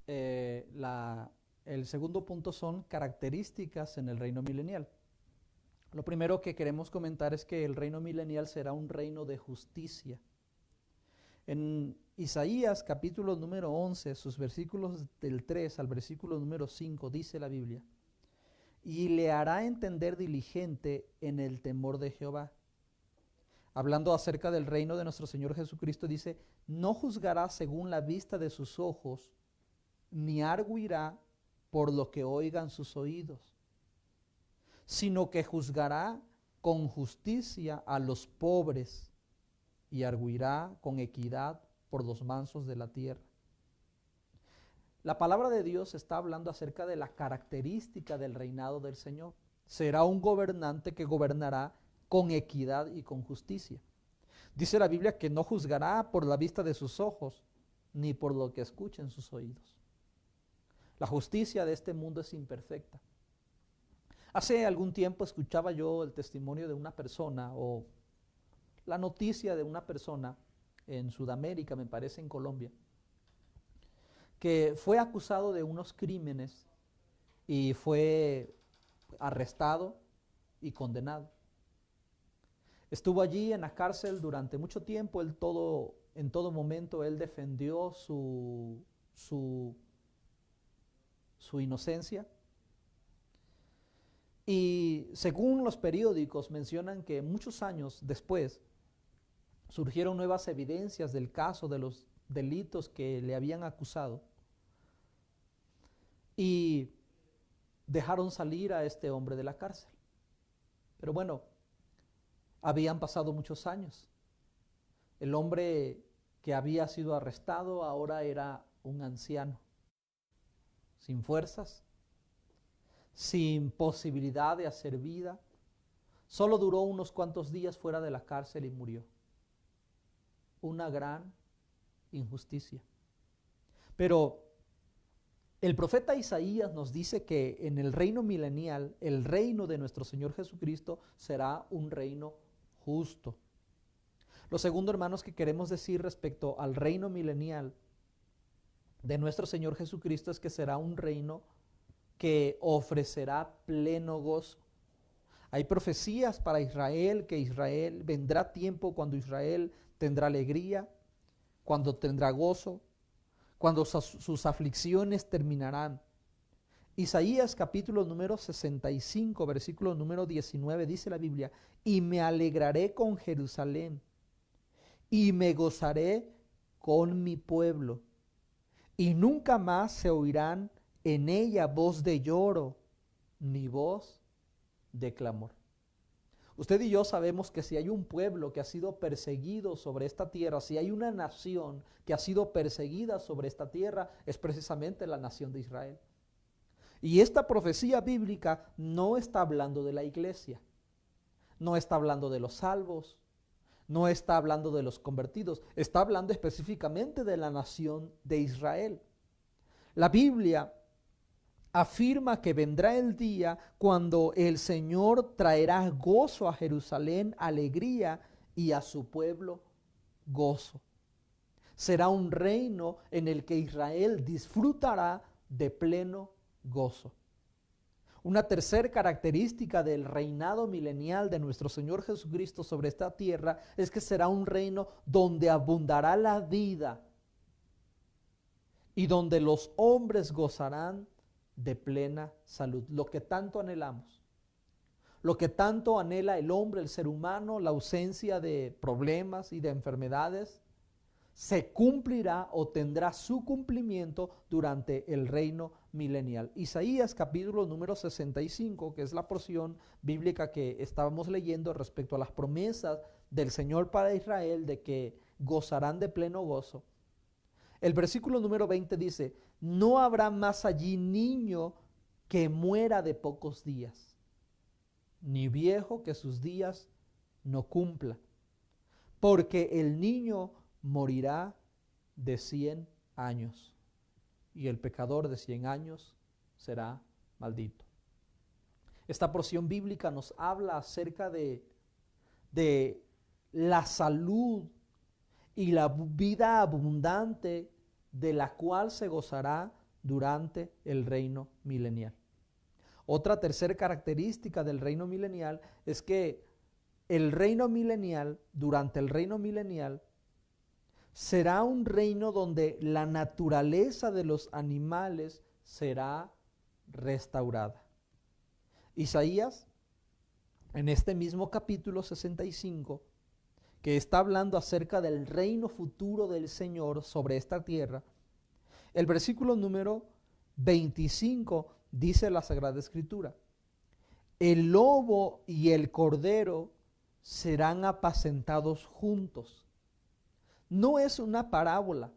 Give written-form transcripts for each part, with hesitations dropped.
el segundo punto son características en el reino milenial. Lo primero que queremos comentar es que el reino milenial será un reino de justicia. En Isaías capítulo número 11, sus versículos del 3 al versículo número 5, dice la Biblia: y le hará entender diligente en el temor de Jehová. Hablando acerca del reino de nuestro Señor Jesucristo, dice: no juzgará según la vista de sus ojos, ni arguirá por lo que oigan sus oídos, sino que juzgará con justicia a los pobres y arguirá con equidad por los mansos de la tierra. La palabra de Dios está hablando acerca de la característica del reinado del Señor. Será un gobernante que gobernará con equidad y con justicia. Dice la Biblia que no juzgará por la vista de sus ojos, ni por lo que escuchen sus oídos. La justicia de este mundo es imperfecta. Hace algún tiempo escuchaba yo el testimonio de una persona, o la noticia de una persona en Sudamérica, me parece en Colombia, que fue acusado de unos crímenes y fue arrestado y condenado. Estuvo allí en la cárcel durante mucho tiempo. En todo momento él defendió su inocencia. Y según los periódicos mencionan que muchos años después surgieron nuevas evidencias del caso, de los delitos que le habían acusado, y dejaron salir a este hombre de la cárcel. Pero bueno, habían pasado muchos años. El hombre que había sido arrestado ahora era un anciano, sin fuerzas, sin posibilidad de hacer vida. Solo duró unos cuantos días fuera de la cárcel y murió. Una gran injusticia. Pero el profeta Isaías nos dice que en el reino milenial, el reino de nuestro Señor Jesucristo será un reino justo. Lo segundo, hermanos, que queremos decir respecto al reino milenial de nuestro Señor Jesucristo es que será un reino que ofrecerá pleno gozo. Hay profecías para Israel, que Israel vendrá tiempo cuando Israel tendrá alegría, cuando tendrá gozo, cuando sus aflicciones terminarán. Isaías capítulo número 65, versículo número 19, dice la Biblia: y me alegraré con Jerusalén, y me gozaré con mi pueblo, y nunca más se oirán en ella voz de lloro, ni voz de clamor. Usted y yo sabemos que si hay un pueblo que ha sido perseguido sobre esta tierra, si hay una nación que ha sido perseguida sobre esta tierra, es precisamente la nación de Israel. Y esta profecía bíblica no está hablando de la iglesia, no está hablando de los salvos, no está hablando de los convertidos, está hablando específicamente de la nación de Israel. La Biblia afirma que vendrá el día cuando el Señor traerá gozo a Jerusalén, alegría, y a su pueblo gozo. Será un reino en el que Israel disfrutará de pleno gozo. Una tercera característica del reinado milenial de nuestro Señor Jesucristo sobre esta tierra es que será un reino donde abundará la vida y donde los hombres gozarán de plena salud. Lo que tanto anhelamos, lo que tanto anhela el hombre, el ser humano, la ausencia de problemas y de enfermedades, se cumplirá o tendrá su cumplimiento durante el reino milenial. Isaías capítulo número 65, que es la porción bíblica que estábamos leyendo respecto a las promesas del Señor para Israel de que gozarán de pleno gozo. El versículo número 20 dice: no habrá más allí niño que muera de pocos días, ni viejo que sus días no cumpla, porque el niño morirá de 100 años, y el pecador de 100 años será maldito. Esta porción bíblica nos habla acerca de la salud y la vida abundante de la cual se gozará durante el reino milenial. Otra tercera característica del reino milenial es que el reino milenial, durante el reino milenial, será un reino donde la naturaleza de los animales será restaurada. Isaías, en este mismo capítulo 65, que está hablando acerca del reino futuro del Señor sobre esta tierra, el versículo número 25 dice la Sagrada Escritura: el lobo y el cordero serán apacentados juntos. No es una parábola,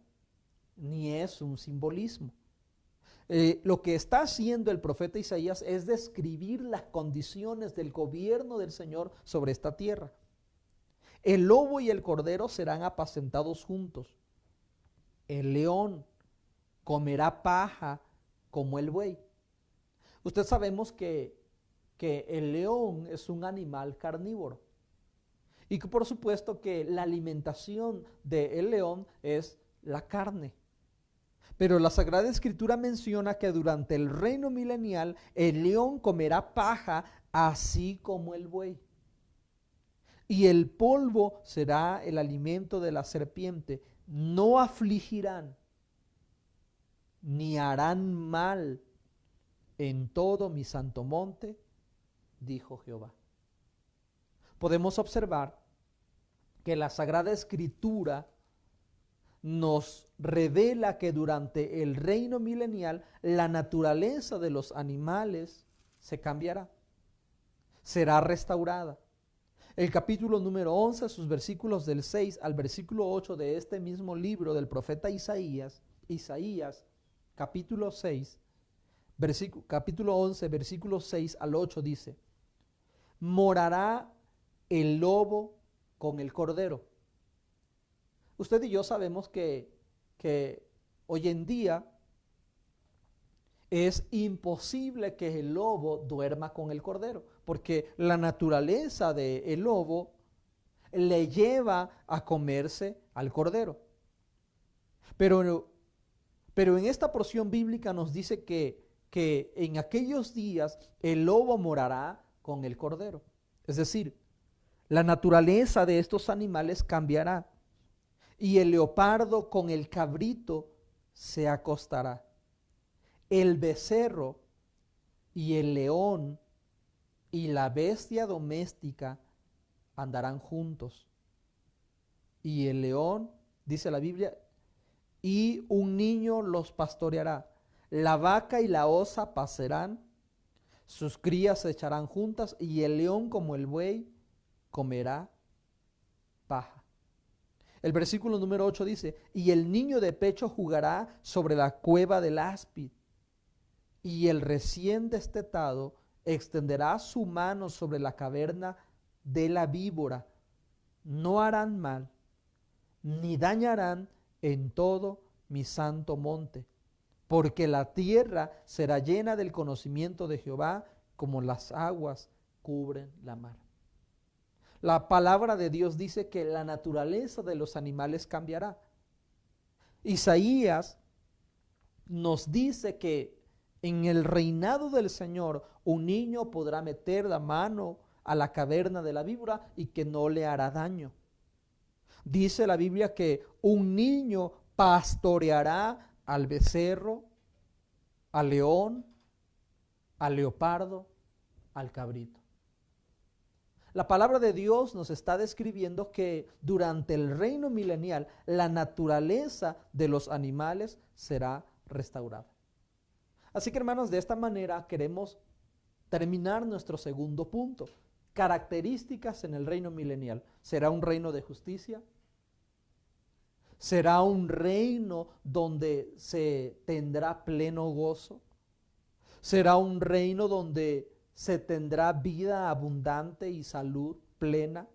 ni es un simbolismo. Lo que está haciendo el profeta Isaías es describir las condiciones del gobierno del Señor sobre esta tierra. El lobo y el cordero serán apacentados juntos. El león comerá paja como el buey. Usted sabemos que el león es un animal carnívoro. Y que por supuesto que la alimentación del león es la carne. Pero la Sagrada Escritura menciona que durante el reino milenial el león comerá paja así como el buey. Y el polvo será el alimento de la serpiente. No afligirán ni harán mal en todo mi santo monte, dijo Jehová. Podemos observar que la Sagrada Escritura nos revela que durante el reino milenial la naturaleza de los animales se cambiará, será restaurada. El capítulo número 11, sus versículos del 6 al versículo 8 de este mismo libro del profeta Isaías, capítulo 6, capítulo 11, versículos 6 al 8 dice: morará el lobo con el cordero. Usted y yo sabemos que hoy en día es imposible que el lobo duerma con el cordero, porque la naturaleza del lobo le lleva a comerse al cordero. Pero en esta porción bíblica nos dice que en aquellos días el lobo morará con el cordero. Es decir, la naturaleza de estos animales cambiará y el leopardo con el cabrito se acostará. El becerro y el león y la bestia doméstica andarán juntos. Y el león, dice la Biblia, y un niño los pastoreará. La vaca y la osa pasarán, sus crías se echarán juntas, y el león como el buey comerá paja. El versículo número 8 dice: y el niño de pecho jugará sobre la cueva del áspid, y el recién destetado extenderá su mano sobre la caverna de la víbora. No harán mal, ni dañarán en todo mi santo monte, porque la tierra será llena del conocimiento de Jehová, como las aguas cubren la mar. La palabra de Dios dice que la naturaleza de los animales cambiará. Isaías nos dice que en el reinado del Señor un niño podrá meter la mano a la caverna de la víbora y que no le hará daño. Dice la Biblia que un niño pastoreará al becerro, al león, al leopardo, al cabrito. La palabra de Dios nos está describiendo que durante el reino milenial la naturaleza de los animales será restaurada. Así que, hermanos, de esta manera queremos terminar nuestro segundo punto. Características en el reino milenial. ¿Será un reino de justicia? ¿Será un reino donde se tendrá pleno gozo? ¿Será un reino donde se tendrá vida abundante y salud plena?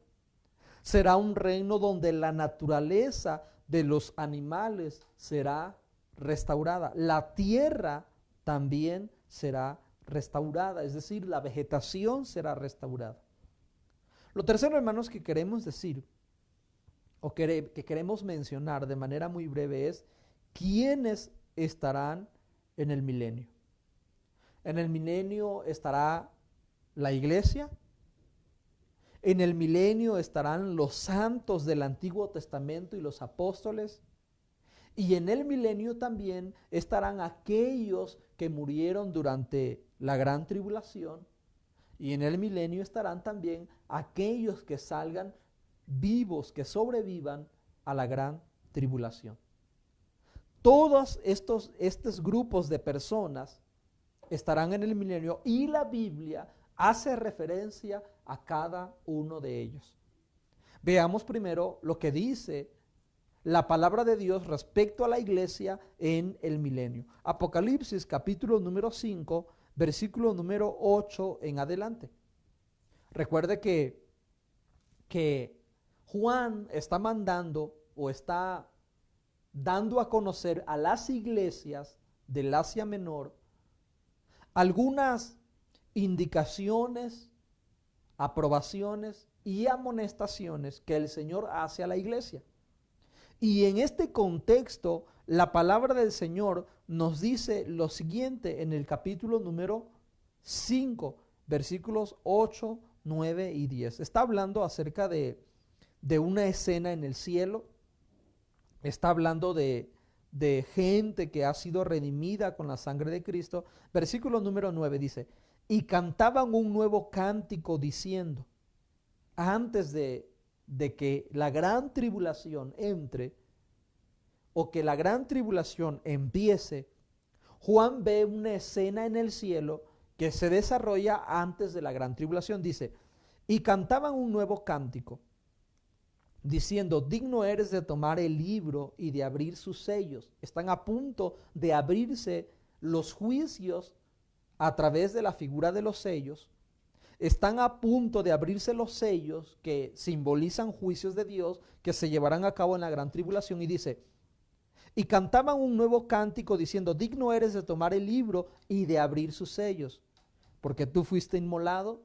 ¿Será un reino donde la naturaleza de los animales será restaurada? La tierra también será restaurada, es decir, la vegetación será restaurada. Lo tercero, hermanos, que queremos decir o que queremos mencionar de manera muy breve es quiénes estarán en el milenio. En el milenio estará la iglesia. En el milenio estarán los santos del Antiguo Testamento y los apóstoles. Y en el milenio también estarán aquellos que murieron durante la gran tribulación. Y en el milenio estarán también aquellos que salgan vivos, que sobrevivan a la gran tribulación. Todos estos grupos de personas estarán en el milenio y la Biblia hace referencia a cada uno de ellos. Veamos primero lo que dice la palabra de Dios respecto a la iglesia en el milenio. Apocalipsis capítulo número 5, versículo número 8 en adelante. Recuerde que Juan está mandando o está dando a conocer a las iglesias del Asia Menor algunas indicaciones, aprobaciones y amonestaciones que el Señor hace a la iglesia. Y en este contexto, la palabra del Señor nos dice lo siguiente en el capítulo número 5, versículos 8, 9 y 10. Está hablando acerca de una escena en el cielo. Está hablando de gente que ha sido redimida con la sangre de Cristo. Versículo número 9 dice: y cantaban un nuevo cántico diciendo, antes de que la gran tribulación entre o que la gran tribulación empiece, Juan ve una escena en el cielo que se desarrolla antes de la gran tribulación. Dice, y cantaban un nuevo cántico diciendo, digno eres de tomar el libro y de abrir sus sellos. Están a punto de abrirse los juicios a través de la figura de los sellos. Están a punto de abrirse los sellos que simbolizan juicios de Dios que se llevarán a cabo en la gran tribulación. Y dice, y cantaban un nuevo cántico diciendo, digno eres de tomar el libro y de abrir sus sellos, porque tú fuiste inmolado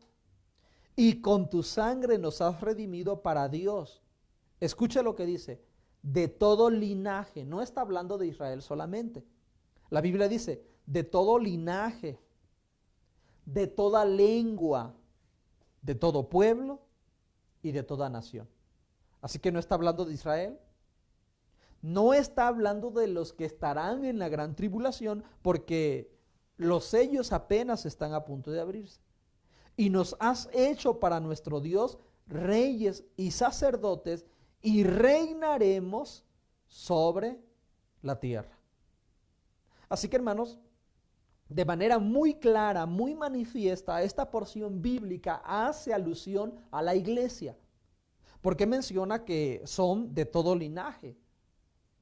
y con tu sangre nos has redimido para Dios. Escucha lo que dice, de todo linaje. No está hablando de Israel solamente. La Biblia dice, de todo linaje, de toda lengua, de todo pueblo y de toda nación. Así que no está hablando de Israel. No está hablando de los que estarán en la gran tribulación, porque los sellos apenas están a punto de abrirse. Y nos has hecho para nuestro Dios reyes y sacerdotes, y reinaremos sobre la tierra. Así que, hermanos, de manera muy clara, muy manifiesta, esta porción bíblica hace alusión a la iglesia, porque menciona que son de todo linaje,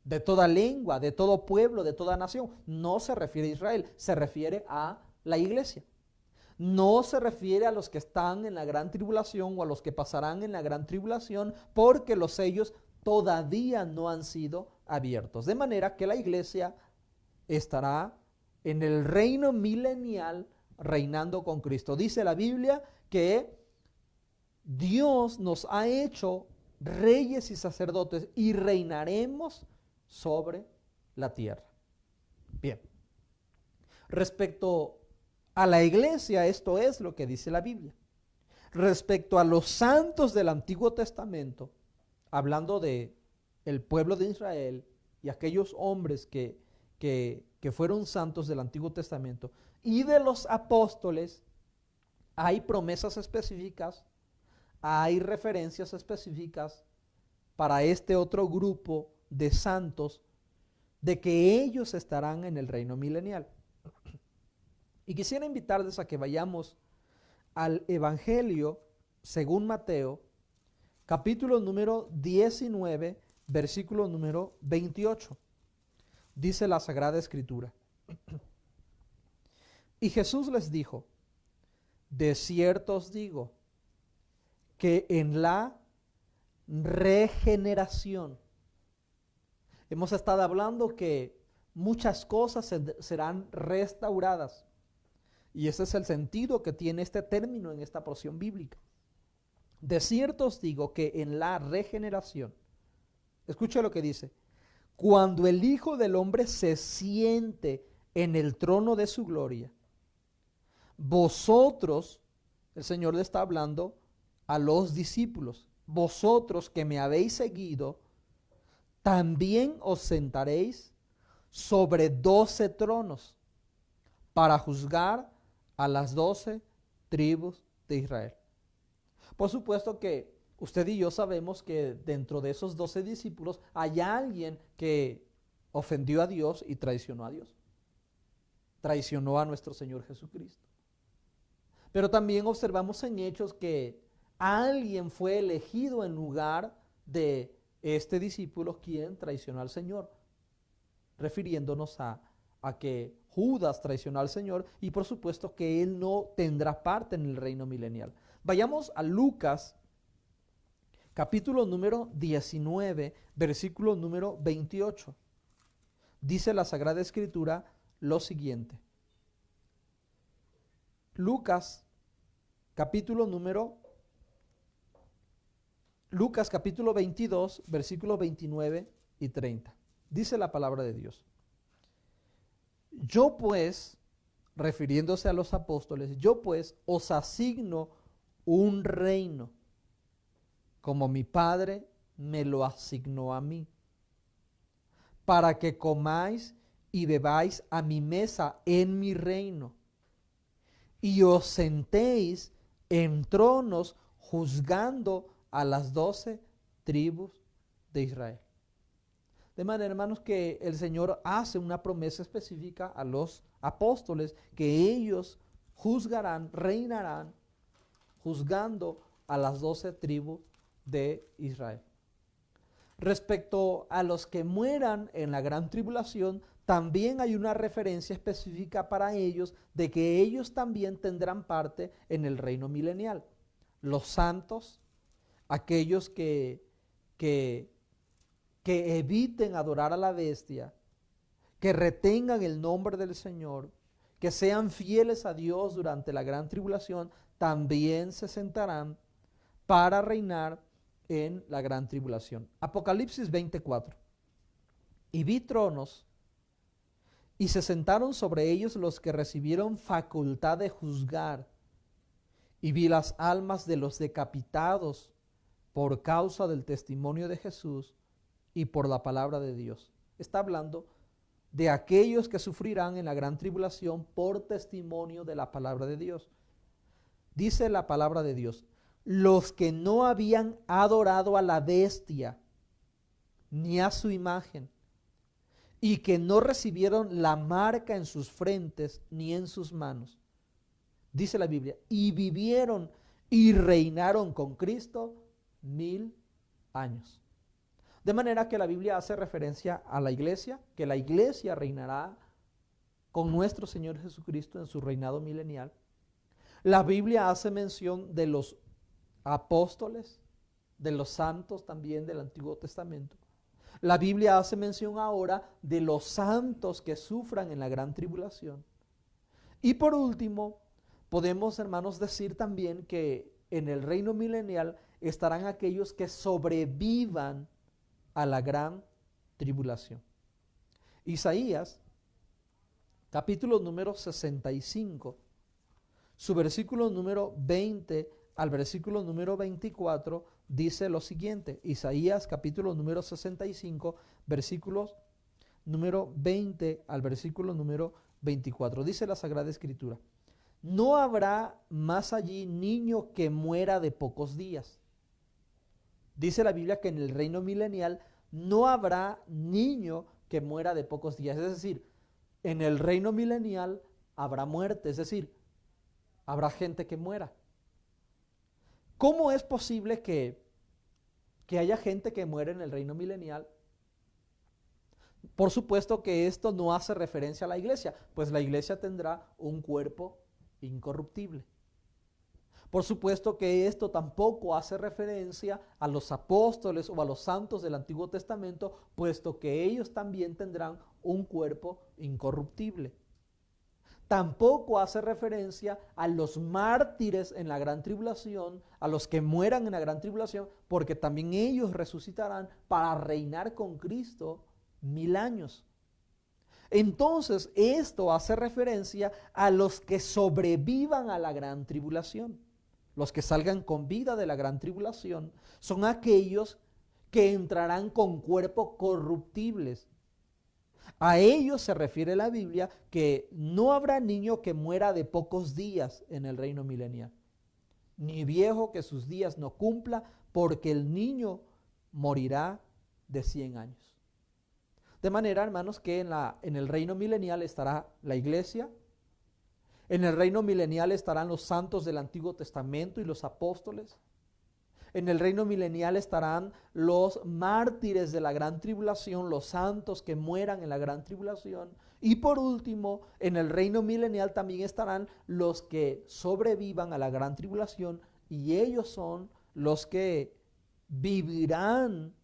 de toda lengua, de todo pueblo, de toda nación. No se refiere a Israel, se refiere a la iglesia. No se refiere a los que están en la gran tribulación o a los que pasarán en la gran tribulación, porque los sellos todavía no han sido abiertos. De manera que la iglesia estará en el reino milenial reinando con Cristo. Dice la Biblia que Dios nos ha hecho reyes y sacerdotes y reinaremos sobre la tierra. Bien. Respecto a la iglesia, esto es lo que dice la Biblia. Respecto a los santos del Antiguo Testamento, hablando de el pueblo de Israel y aquellos hombres que fueron santos del Antiguo Testamento, y de los apóstoles, hay promesas específicas, hay referencias específicas para este otro grupo de santos, de que ellos estarán en el reino milenial. Y quisiera invitarles a que vayamos al Evangelio según Mateo, capítulo número 19, versículo número 28. Dice la Sagrada Escritura. Y Jesús les dijo, de cierto os digo, que en la regeneración, hemos estado hablando que muchas cosas serán restauradas. Y ese es el sentido que tiene este término en esta porción bíblica. De cierto os digo que en la regeneración, escuche lo que dice, cuando el Hijo del Hombre se siente en el trono de su gloria. Vosotros, el Señor le está hablando a los discípulos, vosotros que me habéis seguido, también os sentaréis sobre 12 tronos para juzgar a las 12 tribus de Israel. Por supuesto que usted y yo sabemos que dentro de esos 12 discípulos hay alguien que ofendió a Dios y traicionó a Dios. Traicionó a nuestro Señor Jesucristo. Pero también observamos en Hechos que alguien fue elegido en lugar de este discípulo quien traicionó al Señor, refiriéndonos a que Judas traicionó al Señor y por supuesto que él no tendrá parte en el reino milenial. Vayamos a Lucas, capítulo número 19, versículo número 28. Dice la Sagrada Escritura lo siguiente. Lucas, capítulo 22, versículos 29 y 30. Dice la palabra de Dios. Yo pues, refiriéndose a los apóstoles, yo pues os asigno un reino, como mi Padre me lo asignó a mí, para que comáis y bebáis a mi mesa en mi reino, y os sentéis en tronos juzgando a las 12 tribus de Israel. De manera, hermanos, que el Señor hace una promesa específica a los apóstoles que ellos juzgarán, reinarán, juzgando a las 12 tribus de Israel. Respecto a los que mueran en la gran tribulación, también hay una referencia específica para ellos de que ellos también tendrán parte en el reino milenial. Los santos, aquellos que eviten adorar a la bestia, que retengan el nombre del Señor, que sean fieles a Dios durante la gran tribulación, también se sentarán para reinar en la gran tribulación. Apocalipsis 24. Y vi tronos, y se sentaron sobre ellos los que recibieron facultad de juzgar, y vi las almas de los decapitados por causa del testimonio de Jesús y por la palabra de Dios. Está hablando de aquellos que sufrirán en la gran tribulación por testimonio de la palabra de Dios. Dice la palabra de Dios, los que no habían adorado a la bestia ni a su imagen, y que no recibieron la marca en sus frentes ni en sus manos. Dice la Biblia, y vivieron y reinaron con Cristo 1000 años. De manera que la Biblia hace referencia a la iglesia, que la iglesia reinará con nuestro Señor Jesucristo en su reinado milenial. La Biblia hace mención de los apóstoles, de los santos también del Antiguo Testamento. La Biblia hace mención ahora de los santos que sufran en la gran tribulación. Y por último, podemos, hermanos, decir también que en el reino milenial estarán aquellos que sobrevivan a la gran tribulación. Isaías, capítulo número 65, su versículo número 20 al versículo número 24, dice lo siguiente. Isaías, capítulo número 65, versículos número 20 al versículo número 24. Dice la Sagrada Escritura, no habrá más allí niño que muera de pocos días. Dice la Biblia que en el reino milenial no habrá niño que muera de pocos días. Es decir, en el reino milenial habrá muerte, es decir, habrá gente que muera. ¿Cómo es posible que haya gente que muere en el reino milenial? Por supuesto que esto no hace referencia a la iglesia, pues la iglesia tendrá un cuerpo incorruptible. Por supuesto que esto tampoco hace referencia a los apóstoles o a los santos del Antiguo Testamento, puesto que ellos también tendrán un cuerpo incorruptible. Tampoco hace referencia a los mártires en la gran tribulación, a los que mueran en la gran tribulación, porque también ellos resucitarán para reinar con Cristo 1000 años. Entonces, esto hace referencia a los que sobrevivan a la gran tribulación. Los que salgan con vida de la gran tribulación son aquellos que entrarán con cuerpos corruptibles. A ellos se refiere la Biblia que no habrá niño que muera de pocos días en el reino milenial, ni viejo que sus días no cumpla, porque el niño morirá de 100 años. De manera, hermanos, que en el reino milenial estará la iglesia, en el reino milenial estarán los santos del Antiguo Testamento y los apóstoles, en el reino milenial estarán los mártires de la gran tribulación, los santos que mueran en la gran tribulación. Y por último, en el reino milenial también estarán los que sobrevivan a la gran tribulación, y ellos son los que vivirán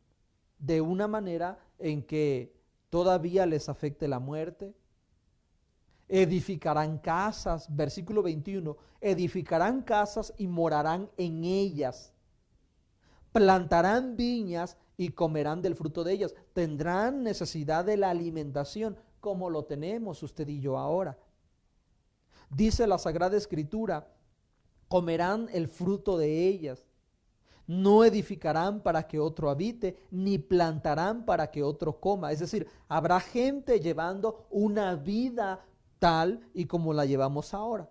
de una manera en que todavía les afecte la muerte. Edificarán casas, versículo 21, edificarán casas y morarán en ellas. Plantarán viñas y comerán del fruto de ellas. Tendrán necesidad de la alimentación, como lo tenemos usted y yo ahora. Dice la Sagrada Escritura, comerán el fruto de ellas. No edificarán para que otro habite, ni plantarán para que otro coma. Es decir, habrá gente llevando una vida tal y como la llevamos ahora.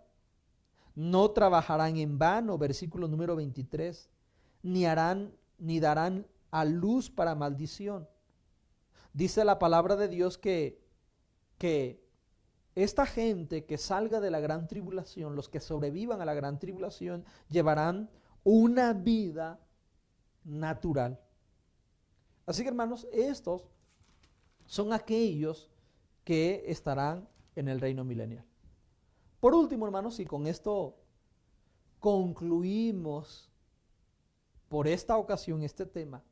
No trabajarán en vano, versículo número 23. Ni darán a luz para maldición. Dice la palabra de Dios que esta gente que salga de la gran tribulación, los que sobrevivan a la gran tribulación, llevarán una vida natural. Así que, hermanos, estos son aquellos que estarán en el reino milenial. Por último, hermanos, y con esto concluimos por esta ocasión este tema,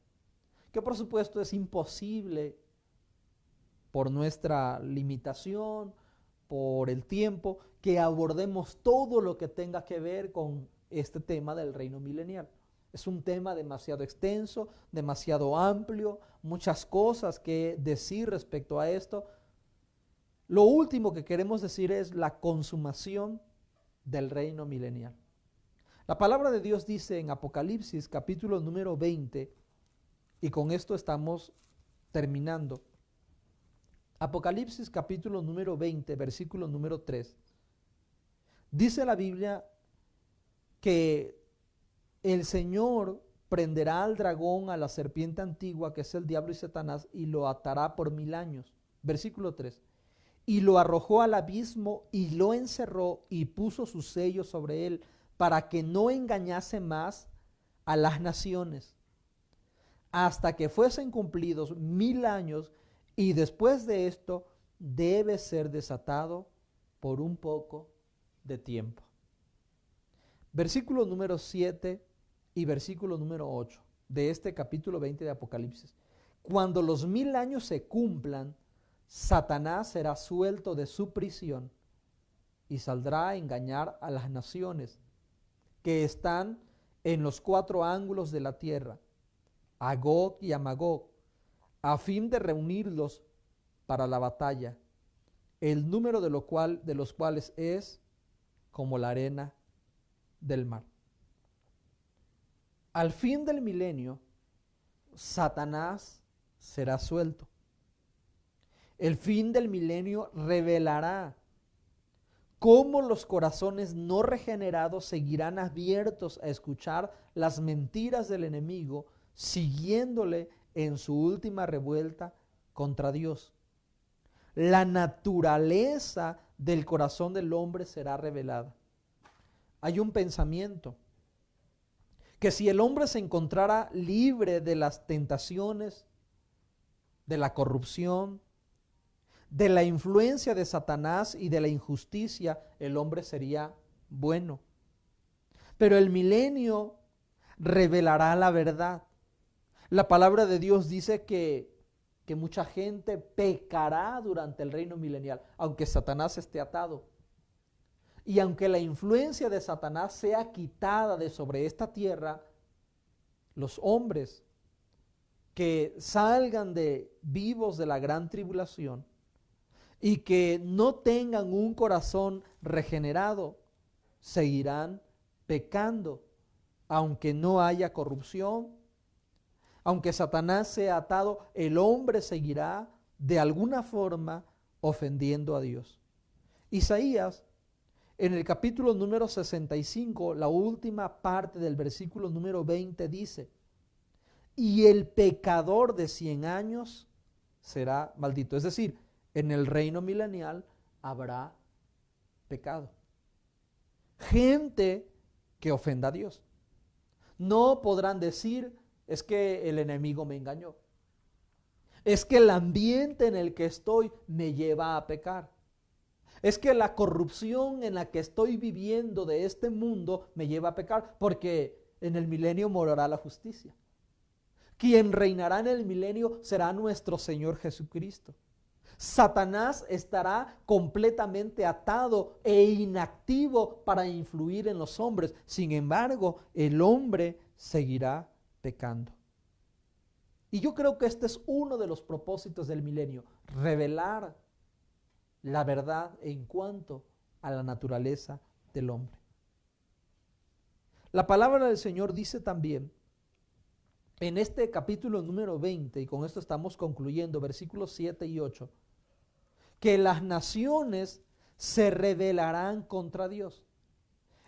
que por supuesto es imposible por nuestra limitación, por el tiempo, que abordemos todo lo que tenga que ver con este tema del reino milenial. Es un tema demasiado extenso, demasiado amplio, muchas cosas que decir respecto a esto. Lo último que queremos decir es la consumación del reino milenial. La palabra de Dios dice en Apocalipsis capítulo número 20, y con esto estamos terminando. Apocalipsis capítulo número 20, versículo número 3. Dice la Biblia que el Señor prenderá al dragón, a la serpiente antigua, que es el diablo y Satanás, y lo atará por 1000 años. Versículo 3. Y lo arrojó al abismo y lo encerró y puso su sello sobre él, para que no engañase más a las naciones, hasta que fuesen cumplidos 1000 años, y después de esto debe ser desatado por un poco de tiempo. Versículo número 7 y versículo número 8 de este capítulo 20 de Apocalipsis. Cuando los 1000 años se cumplan, Satanás será suelto de su prisión y saldrá a engañar a las naciones que están en los 4 ángulos de la tierra, a Gog y a Magog, a fin de reunirlos para la batalla, el número de los cuales es como la arena del mar. Al fin del milenio, Satanás será suelto. El fin del milenio revelará cómo los corazones no regenerados seguirán abiertos a escuchar las mentiras del enemigo, siguiéndole en su última revuelta contra Dios. La naturaleza del corazón del hombre será revelada. Hay un pensamiento que si el hombre se encontrara libre de las tentaciones, de la corrupción, de la influencia de Satanás y de la injusticia, el hombre sería bueno. Pero el milenio revelará la verdad. La palabra de Dios dice que mucha gente pecará durante el reino milenial, aunque Satanás esté atado. Y aunque la influencia de Satanás sea quitada de sobre esta tierra, los hombres que salgan vivos de la gran tribulación y que no tengan un corazón regenerado, seguirán pecando, aunque no haya corrupción, aunque Satanás sea atado, el hombre seguirá de alguna forma ofendiendo a Dios. Isaías, en el capítulo número 65, la última parte del versículo número 20 dice: y el pecador de 100 años será maldito. Es decir, en el reino milenial habrá pecado. Gente que ofenda a Dios. No podrán decir, es que el enemigo me engañó. Es que el ambiente en el que estoy me lleva a pecar. Es que la corrupción en la que estoy viviendo de este mundo me lleva a pecar, porque en el milenio morará la justicia. Quien reinará en el milenio será nuestro Señor Jesucristo. Satanás estará completamente atado e inactivo para influir en los hombres. Sin embargo, el hombre seguirá pecando. Y yo creo que este es uno de los propósitos del milenio: revelar la verdad en cuanto a la naturaleza del hombre. La palabra del Señor dice también en este capítulo número 20, y con esto estamos concluyendo, versículos 7 y 8, que las naciones se rebelarán contra Dios.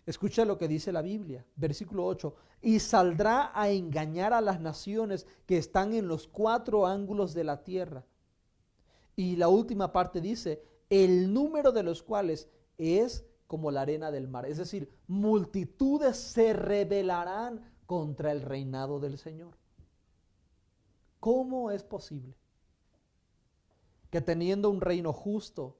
Escucha lo que dice la Biblia, versículo 8, y saldrá a engañar a las naciones que están en los 4 ángulos de la tierra. Y la última parte dice, el número de los cuales es como la arena del mar. Es decir, multitudes se rebelarán contra el reinado del Señor. ¿Cómo es posible que teniendo un reino justo,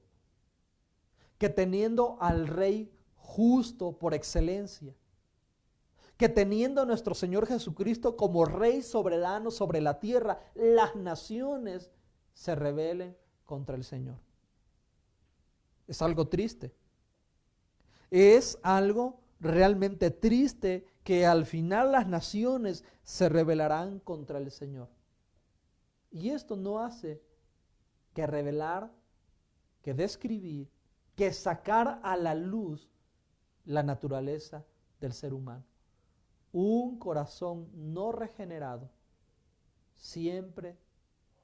que teniendo al rey justo por excelencia, que teniendo a nuestro Señor Jesucristo como rey soberano sobre la tierra, las naciones se rebelen contra el Señor? Es algo triste. Es algo realmente triste que al final las naciones se rebelarán contra el Señor. Y esto no hace que revelar, que describir, que sacar a la luz la naturaleza del ser humano. Un corazón no regenerado siempre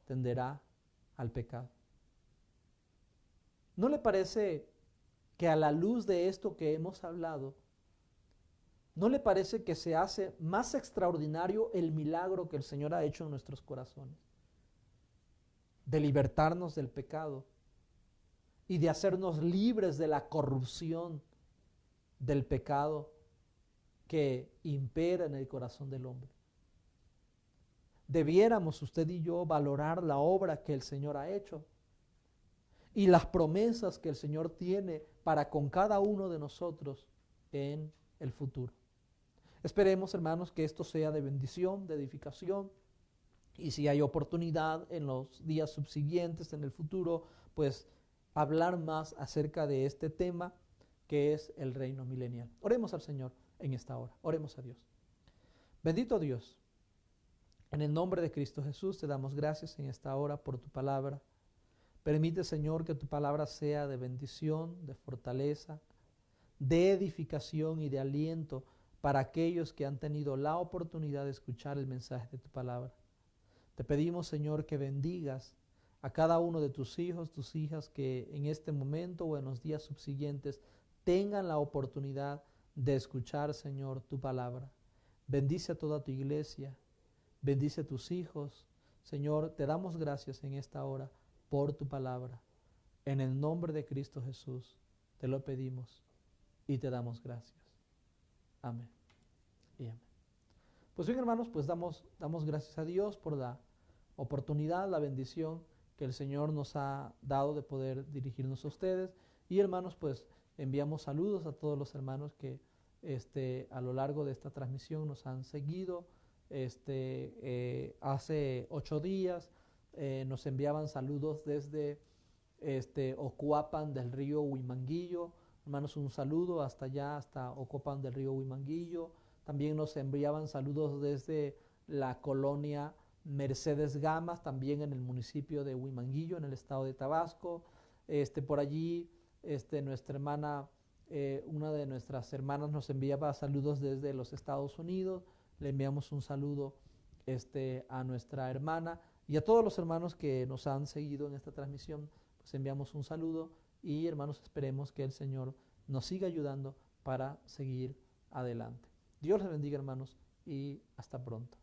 tenderá al pecado. ¿No le parece que a la luz de esto que hemos hablado, no le parece que se hace más extraordinario el milagro que el Señor ha hecho en nuestros corazones? De libertarnos del pecado y de hacernos libres de la corrupción del pecado que impera en el corazón del hombre. Debiéramos usted y yo valorar la obra que el Señor ha hecho y las promesas que el Señor tiene para con cada uno de nosotros en el futuro. Esperemos, hermanos, que esto sea de bendición, de edificación, y si hay oportunidad en los días subsiguientes, en el futuro, pues hablar más acerca de este tema que es el reino milenial. Oremos al Señor en esta hora. Oremos a Dios. Bendito Dios, en el nombre de Cristo Jesús te damos gracias en esta hora por tu palabra. Permite, Señor, que tu palabra sea de bendición, de fortaleza, de edificación y de aliento para aquellos que han tenido la oportunidad de escuchar el mensaje de tu palabra. Te pedimos, Señor, que bendigas a cada uno de tus hijos, tus hijas, que en este momento o en los días subsiguientes tengan la oportunidad de escuchar, Señor, tu palabra. Bendice a toda tu iglesia, bendice a tus hijos. Señor, te damos gracias en esta hora por tu palabra. En el nombre de Cristo Jesús te lo pedimos y te damos gracias. Amén y amén. Pues bien, hermanos, pues damos gracias a Dios por la oportunidad, la bendición que el Señor nos ha dado de poder dirigirnos a ustedes. Y hermanos, pues enviamos saludos a todos los hermanos que a lo largo de esta transmisión nos han seguido. Hace 8 días nos enviaban saludos desde Ocuapan del río Huimanguillo. Hermanos, un saludo hasta allá, hasta Ocuapan del río Huimanguillo. También nos enviaban saludos desde la colonia Mercedes Gamas, también en el municipio de Huimanguillo, en el estado de Tabasco. Por allí, nuestra hermana, una de nuestras hermanas nos enviaba saludos desde los Estados Unidos. Le enviamos un saludo a nuestra hermana y a todos los hermanos que nos han seguido en esta transmisión, pues enviamos un saludo y hermanos, esperemos que el Señor nos siga ayudando para seguir adelante. Dios les bendiga, hermanos, y hasta pronto.